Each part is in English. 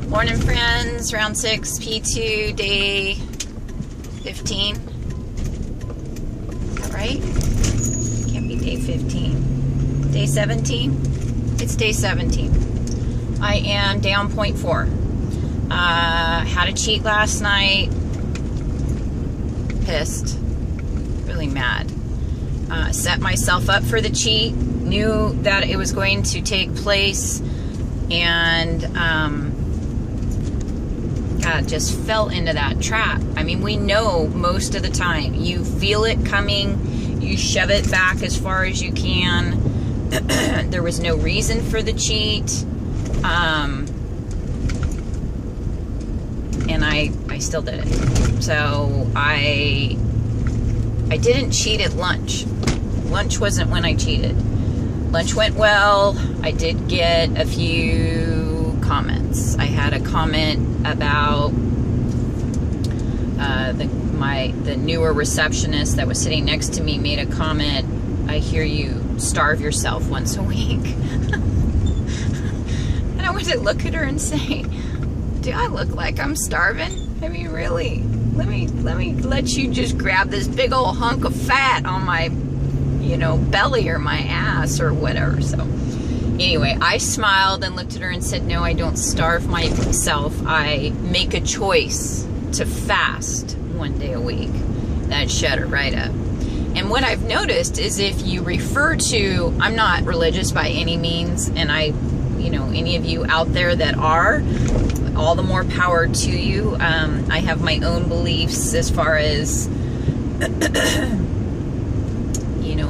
Morning, friends. Round 6, P2, day 15. Is that right? Can't be day 15. Day 17? It's day 17. I am down 0.4. Had a cheat last night. Pissed. Really mad. Set myself up for the cheat. Knew that it was going to take place. And, God, just fell into that trap. I mean, we know most of the time. You feel it coming. You shove it back as far as you can. There was no reason for the cheat. And I still did it. So I didn't cheat at lunch. Lunch wasn't when I cheated. Lunch went well. I did get a few comments. I had a comment about the newer receptionist that was sitting next to me made a comment, "I hear you starve yourself once a week." And I went to look at her and say, "Do I look like I'm starving? I mean, really? Let me let you just grab this big old hunk of fat on my, belly or my ass or whatever." So anyway, I smiled and looked at her and said, "No, I don't starve myself. I make a choice to fast one day a week." That shut her right up. And what I've noticed is if you refer to, I'm not religious by any means, and any of you out there that are, all the more power to you. I have my own beliefs as far as,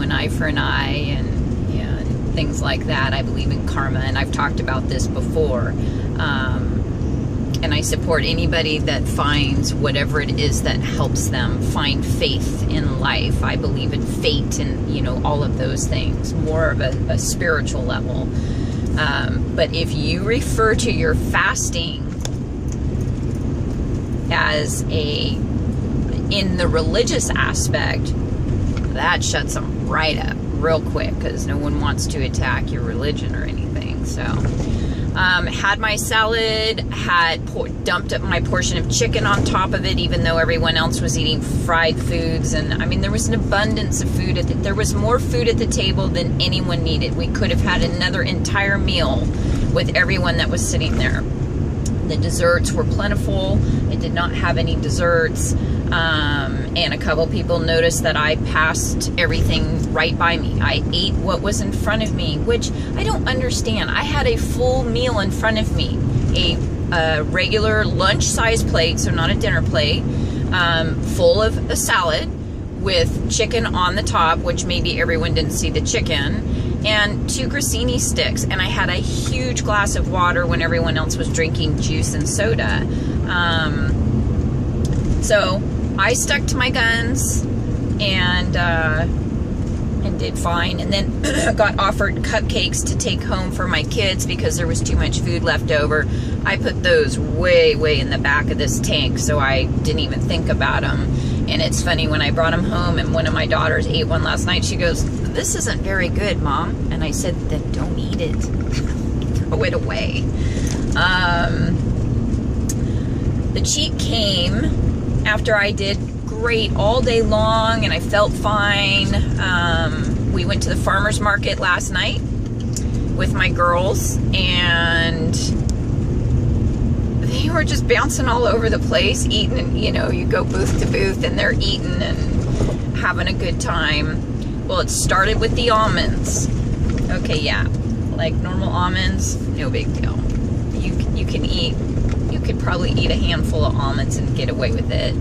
an eye for an eye and things like that. I believe in karma, and I've talked about this before. And I support anybody that finds whatever it is that helps them find faith in life. I believe in fate and, all of those things, more of a spiritual level. But if you refer to your fasting as in the religious aspect, that shuts them right up real quick, because no one wants to attack your religion or anything. So had my salad, dumped up my portion of chicken on top of it, even though everyone else was eating fried foods. And I mean, there was an abundance of food. There was more food at the table than anyone needed. We could have had another entire meal with everyone that was sitting there. The desserts were plentiful. It did not have any desserts. And a couple people noticed that I passed everything right by me. I ate what was in front of me, which I don't understand. I had a full meal in front of me, a regular lunch-sized plate, so not a dinner plate, full of a salad with chicken on the top, which maybe everyone didn't see the chicken, and 2 grissini sticks. And I had a huge glass of water when everyone else was drinking juice and soda. So I stuck to my guns and did fine. And then got offered cupcakes to take home for my kids because there was too much food left over. I put those way in the back of this tank, so I didn't even think about them. And it's funny, when I brought them home and one of my daughters ate one last night, she goes, "This isn't very good, Mom." And I said, "Then don't eat it." Throw it away. The cheat came after I did great all day long and I felt fine. We went to the farmer's market last night with my girls, and they were just bouncing all over the place, eating, and you go booth to booth and they're eating and having a good time. Well, it started with the almonds. Okay, yeah, like normal almonds, no big deal. You could probably eat a handful of almonds and get away with it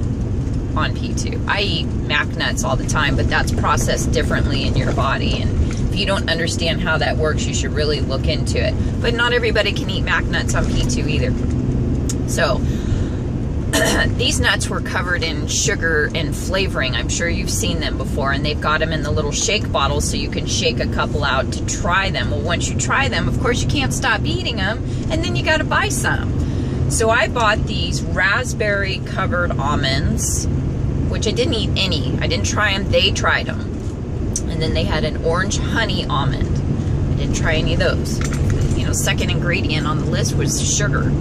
on P2. I eat mac nuts all the time, but that's processed differently in your body, and if you don't understand how that works, you should really look into it. But not everybody can eat mac nuts on P2 either. So these nuts were covered in sugar and flavoring. I'm sure you've seen them before, and they've got them in the little shake bottles so you can shake a couple out to try them. Well, once you try them, of course you can't stop eating them, and then you got to buy some. So I bought these raspberry covered almonds, which I didn't eat any. I didn't try them, they tried them. And then they had an orange honey almond. I didn't try any of those. Second ingredient on the list was sugar.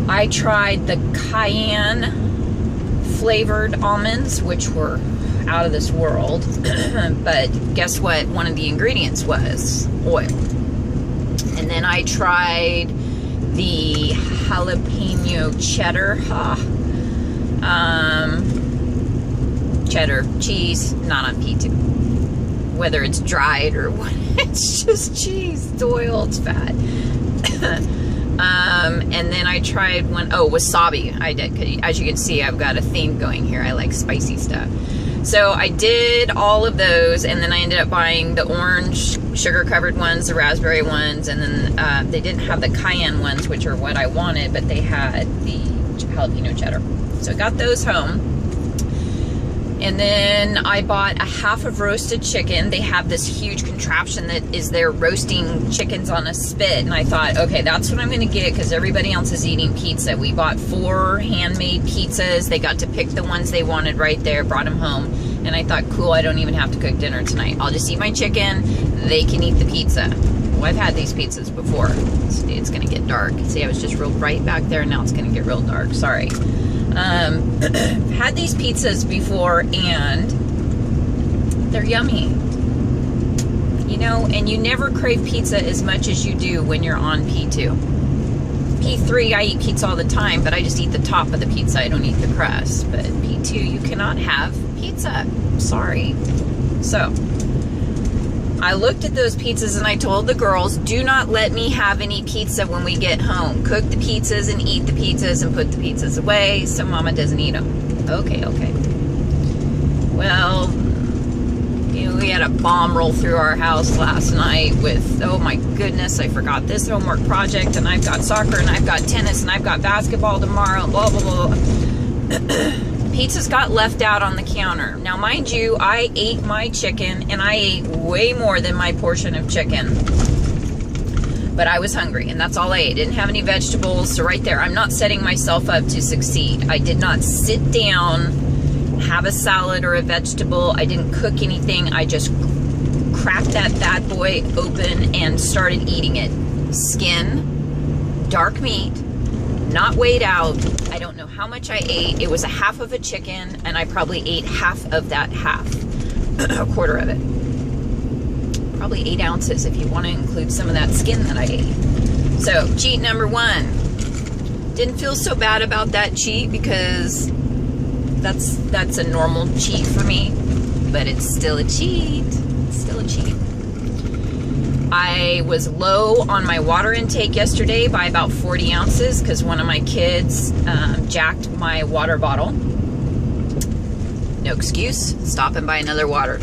I tried the cayenne flavored almonds, which were out of this world. But guess what? One of the ingredients was oil. And then I tried the jalapeno cheddar. Cheddar cheese, not on P2. Whether it's dried or what, it's just cheese. It's oil, it's fat. And then I tried wasabi. I did, 'cause as you can see, I've got a theme going here. I like spicy stuff. So I did all of those, and then I ended up buying the orange sugar-covered ones, the raspberry ones, and then they didn't have the cayenne ones, which are what I wanted, but they had the jalapeno cheddar. So I got those home. And then I bought a half of roasted chicken. They have this huge contraption that is their roasting chickens on a spit. And I thought, okay, that's what I'm going to get because everybody else is eating pizza. We bought 4 handmade pizzas. They got to pick the ones they wanted right there, brought them home. And I thought, cool, I don't even have to cook dinner tonight. I'll just eat my chicken. They can eat the pizza. Well, I've had these pizzas before. It's going to get dark. See, I was just real bright back there. Now it's going to get real dark. Sorry. Had these pizzas before, and they're yummy. You know, and you never crave pizza as much as you do when you're on P2. P3, I eat pizza all the time, but I just eat the top of the pizza. I don't eat the crust. But P2, you cannot have pizza. Sorry. So, I looked at those pizzas and I told the girls, do not let me have any pizza when we get home. Cook the pizzas and eat the pizzas and put the pizzas away so Mama doesn't eat them. Okay, okay. Well, you know, we had a bomb roll through our house last night with, oh my goodness, I forgot this homework project, and I've got soccer, and I've got tennis, and I've got basketball tomorrow, blah, blah, blah. Pizzas got left out on the counter. Now, mind you, I ate my chicken, and I ate way more than my portion of chicken. But I was hungry, and that's all I ate. Didn't have any vegetables, so right there, I'm not setting myself up to succeed. I did not sit down, have a salad or a vegetable. I didn't cook anything. I just cracked that bad boy open and started eating it. Skin, dark meat, not weighed out. I don't know how much I ate. It was a half of a chicken, and I probably ate half of that half, a quarter of it. Probably 8 ounces if you want to include some of that skin that I ate. So, cheat number 1. Didn't feel so bad about that cheat because that's a normal cheat for me, but it's still a cheat. It's still a cheat. I was low on my water intake yesterday by about 40 ounces because one of my kids jacked my water bottle. No excuse, stop and buy another water.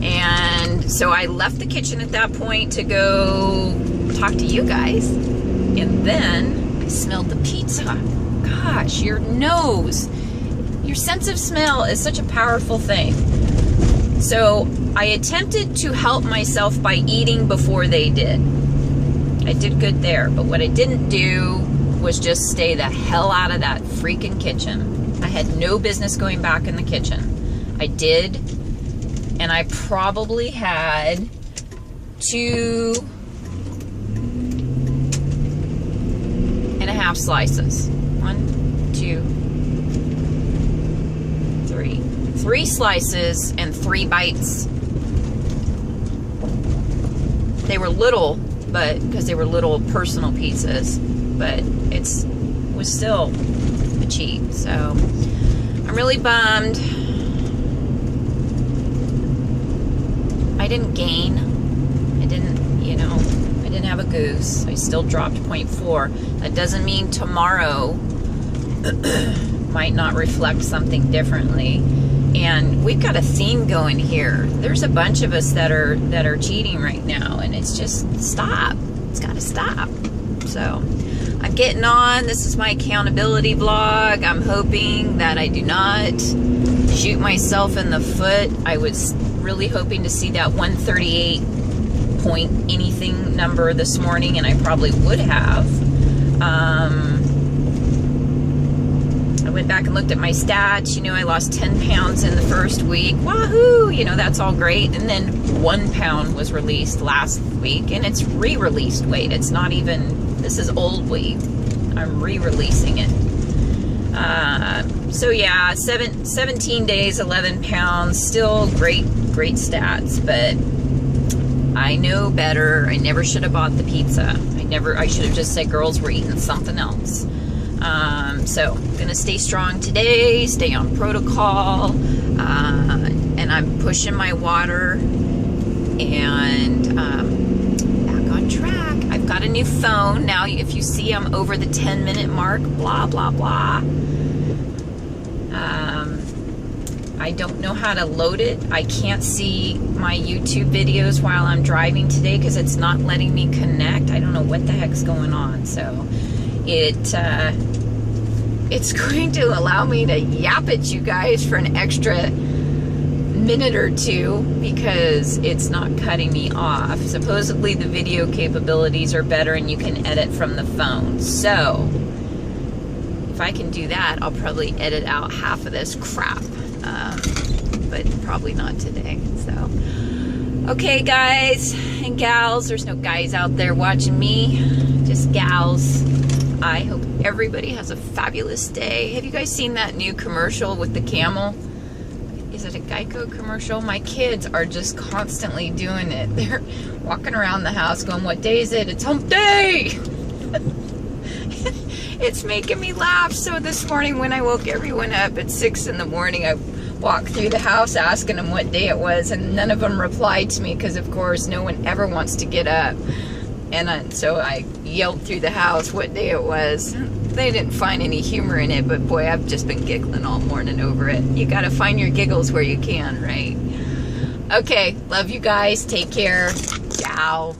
And so I left the kitchen at that point to go talk to you guys. And then I smelled the pizza. Gosh, your nose, your sense of smell is such a powerful thing. So I attempted to help myself by eating before they did. I did good there, but what I didn't do was just stay the hell out of that freaking kitchen. I had no business going back in the kitchen. I did, and I probably had 2.5 slices. 1, 2, 3. 3 slices and 3 bites. They were little, but because they were little personal pizzas, but it was still a cheat. So I'm really bummed. I didn't gain. I didn't, you know, I didn't have a goose. I still dropped 0.4. That doesn't mean tomorrow might not reflect something differently. And we've got a theme going here. There's a bunch of us that are cheating right now, and it's just stop. It's got to stop. So I'm getting on. This is my accountability vlog. I'm hoping that I do not shoot myself in the foot. I was really hoping to see that 138 point anything number this morning, and I probably would have. I went back and looked at my stats. You know, I lost 10 pounds in the first week. Wahoo! You know, that's all great. And then 1 pound was released last week, and it's re-released weight. It's not even, this is old weight. I'm re-releasing it. So yeah, 17 days, 11 pounds, still great stats, but I know better. I never should have bought the pizza. I should have just said, girls, we're eating something else. So I'm gonna stay strong today, stay on protocol, and I'm pushing my water and back on track. I've got a new phone now. If you see I'm over the 10-minute mark, blah blah blah. I don't know how to load it. I can't see my YouTube videos while I'm driving today because it's not letting me connect. I don't know what the heck's going on. So it's going to allow me to yap at you guys for an extra minute or two because it's not cutting me off. Supposedly the video capabilities are better and you can edit from the phone. So if I can do that, I'll probably edit out half of this crap. But probably not today. So, okay, guys and gals, there's no guys out there watching me, just gals. I hope everybody has a fabulous day. Have you guys seen that new commercial with the camel? Is it a Geico commercial? My kids are just constantly doing it. They're walking around the house going, what day is it? It's hump day! It's making me laugh. So this morning when I woke everyone up at 6 in the morning, I walked through the house asking them what day it was, and none of them replied to me because, of course, no one ever wants to get up. And so I yelled through the house what day it was. They didn't find any humor in it, but boy, I've just been giggling all morning over it. You got to find your giggles where you can, right? Okay, love you guys. Take care. Ciao.